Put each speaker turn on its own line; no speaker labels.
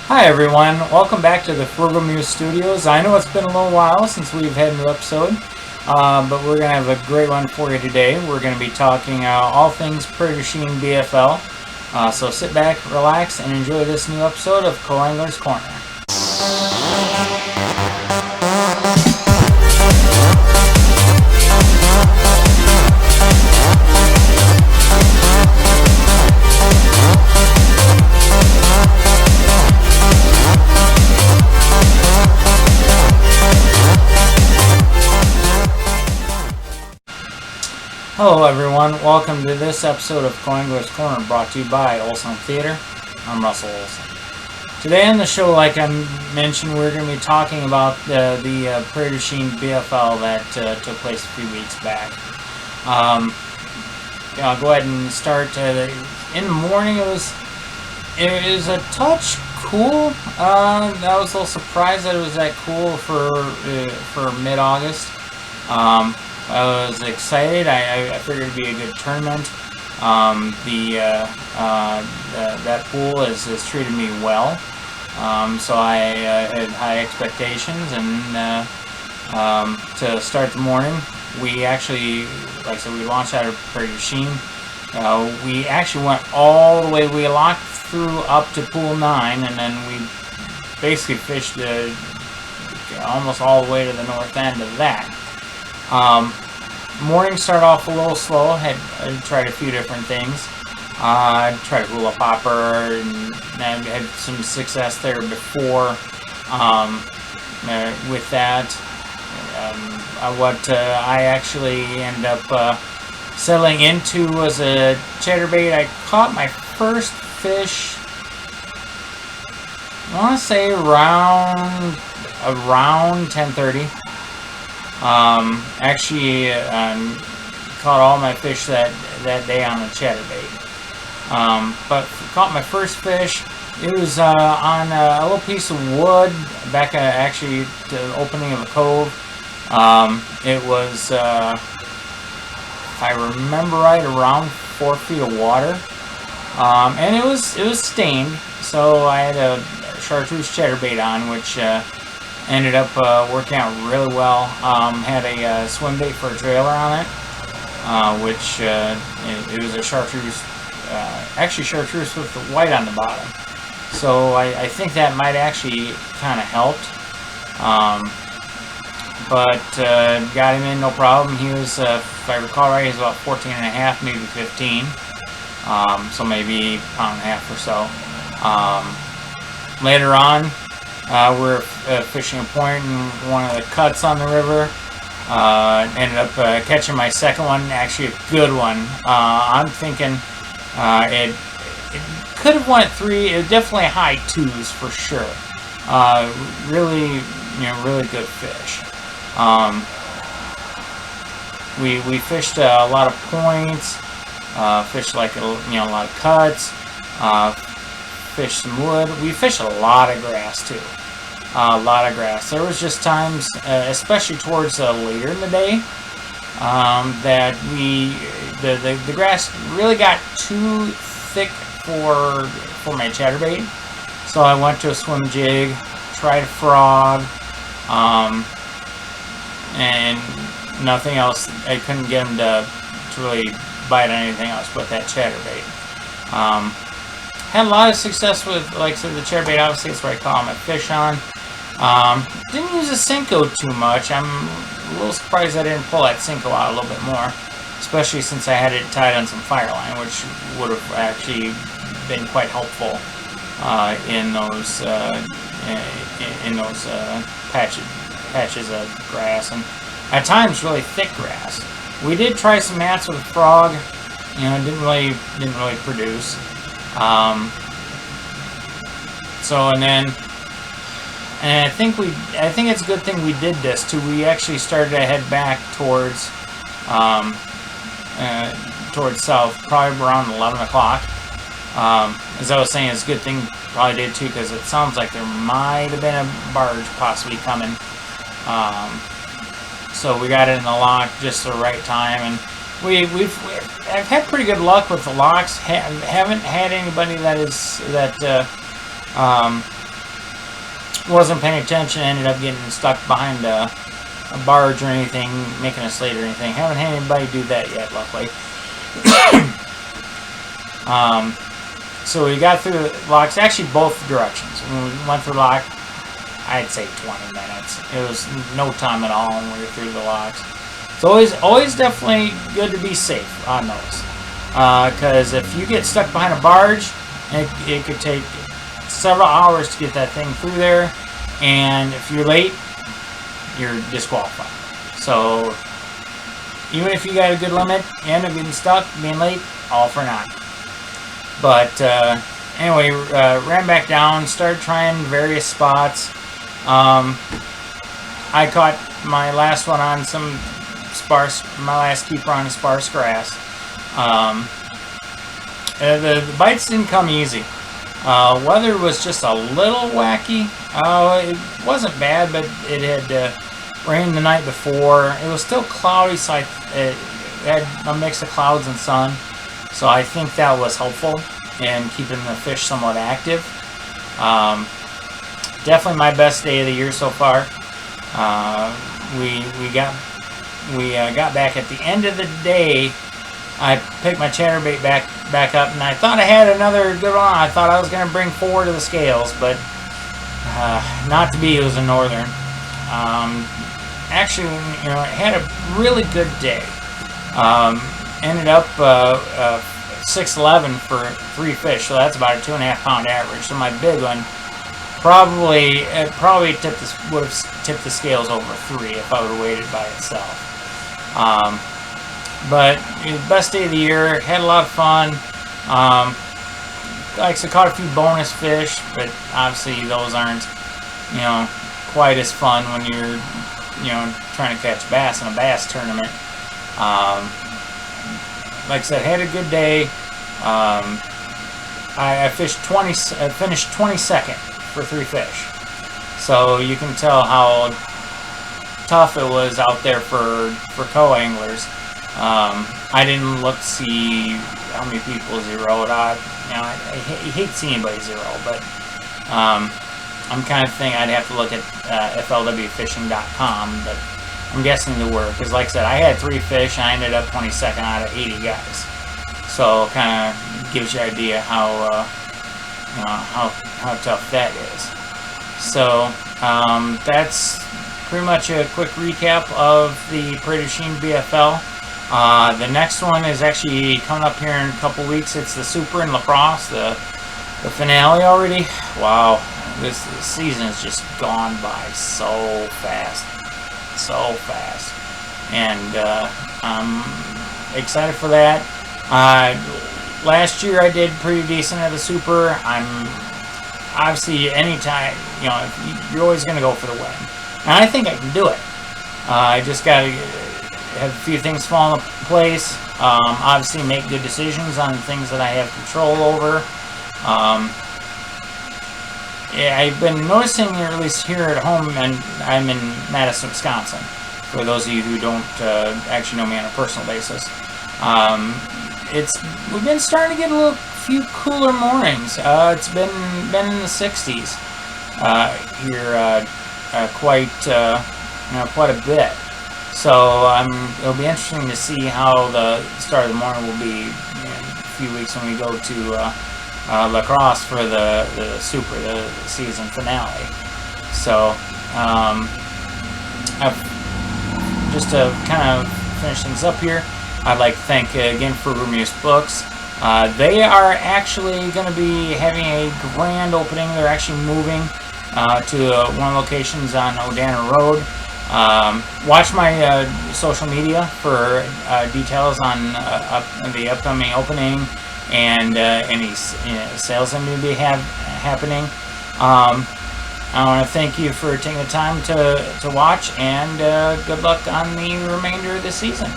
Hi everyone, welcome back to the Frugal Muse Studios. I know it's been a little while since we've had a new episode, but we're going to have a great one for you today. We're going to be talking all things Prairie Du Chien BFL. So sit back, relax, and enjoy this new episode of Co-Angler's Corner. Hello everyone, welcome to this episode of Co-Angler's Corner, brought to you by Olson Theater. I'm Russell Olson. Today on the show, like I mentioned, we're going to be talking about the Prairie Du Chien BFL that took place a few weeks back. I'll go ahead and start. In the morning, it was a touch cool. I was a little surprised that it was that cool for mid-August. I was excited. I figured it'd be a good tournament. That pool has treated me well, so I had high expectations. And to start the morning, we actually, like I said, we launched out of Prairie Du Chien. We actually went all the way. We locked through up to pool 9, and then we basically fished almost all the way to the north end of that. Morning started off a little slow. I tried a few different things. I tried a hula popper, and I had some success there before with that. What I actually ended up settling into was a chatterbait. I caught my first fish, I want to say around 10:30. Actually, caught all my fish that day on a chatterbait. But caught my first fish. It was on a little piece of wood back actually to the opening of a cove. It was, if I remember right, around 4 feet of water. And it was stained, so I had a chartreuse chatterbait on, which ended up working out really well. Had a swim bait for a trailer on it, which it was a chartreuse, actually chartreuse with the white on the bottom. So I think that might actually kind of helped. But got him in no problem. He was, if I recall right, he was about 14 and a half, maybe 15. So maybe a pound and a half or so. Later on, we're fishing a point in one of the cuts on the river. Ended up catching my second one, actually a good one. I'm thinking it could have went 3. It was definitely high 2s for sure. Really, really good fish. We fished a lot of points. Fished like a lot of cuts. Fished some wood. We fished a lot of grass too. A lot of grass. There was just times, especially towards later in the day, that the grass really got too thick for my chatterbait. So I went to a swim jig, tried a frog, and nothing else. I couldn't get him to really bite on anything else but that chatterbait. Had a lot of success with, like I said, the chatterbait. Obviously, it's where I caught my fish on. Didn't use a Senko too much. I'm a little surprised I didn't pull that Senko out a little bit more, especially since I had it tied on some fire line, which would have actually been quite helpful in those patches of grass, and at times really thick grass. We did try some mats with a frog. It didn't really produce. And I think it's a good thing we did this too. We actually started to head back towards south, probably around 11 o'clock. As I was saying, it's a good thing probably did too, because it sounds like there might have been a barge possibly coming. So we got it in the lock just the right time, and I've had pretty good luck with the locks. Haven't had anybody that wasn't paying attention, ended up getting stuck behind a barge or anything, making a slate or anything. Haven't had anybody do that yet, luckily. So we got through the locks, actually both directions. When we went through lock, I'd say 20 minutes. It was no time at all when we were through the locks. It's always definitely good to be safe on those. Because if you get stuck behind a barge, it could take several hours to get that thing through there. And if you're late, you're disqualified. So even if you got a good limit, you end up getting stuck, being late, all for naught. But anyway, ran back down, started trying various spots. I caught my last one on some sparse, my last keeper on sparse grass. The bites didn't come easy. Weather was just a little wacky. It wasn't bad, but it had rained the night before. It was still cloudy, so it had a mix of clouds and sun. So I think that was helpful in keeping the fish somewhat active. Definitely my best day of the year so far. We got back at the end of the day. I picked my chatterbait back up, and I thought I had another good one. I thought I was going to bring 4 to the scales, but not to be. It was a northern. Actually, you know, I had a really good day. Ended up 6'11" for 3 fish, so that's about a 2.5 pound average. So my big one probably would have tipped the scales over 3 if I would have waited by itself. But best day of the year, had a lot of fun. Like I said, caught a few bonus fish, but obviously those aren't, you know, quite as fun when you're, you know, trying to catch bass in a bass tournament. Like I said, had a good day. I finished 22nd for 3 fish, so you can tell how tough it was out there for co-anglers. I didn't look to see how many people zeroed out. You know, I hate seeing anybody zero, but I'm kind of thinking I'd have to look at flwfishing.com, but I'm guessing there were, because like I said, I had 3 fish and I ended up 22nd out of 80 guys. So kind of gives you an idea how you know, how tough that is. So that's pretty much a quick recap of the Prairie Du Chien BFL. The next one is actually coming up here in a couple weeks. It's the Super in La Crosse, the finale already. Wow, this season has just gone by so fast, and I'm excited for that. Last year I did pretty decent at the Super. I'm obviously, anytime, you know, you're always going to go for the win, and I think I can do it. I just got to have a few things fall into place. Obviously make good decisions on things that I have control over. Yeah, I've been noticing, or at least here at home, and I'm in Madison, Wisconsin, for those of you who don't actually know me on a personal basis. We've been starting to get a few cooler mornings. It's been in the 60s here, quite a bit. So it'll be interesting to see how the start of the morning will be in a few weeks when we go to La Crosse for the Super, the season finale. So just to kind of finish things up here, I'd like to thank again for Rumuse Books. They are actually going to be having a grand opening. They're actually moving to one of the locations on Odana Road. Watch my social media for details on the upcoming opening and any sales that may be happening. I want to thank you for taking the time to watch, and good luck on the remainder of the season.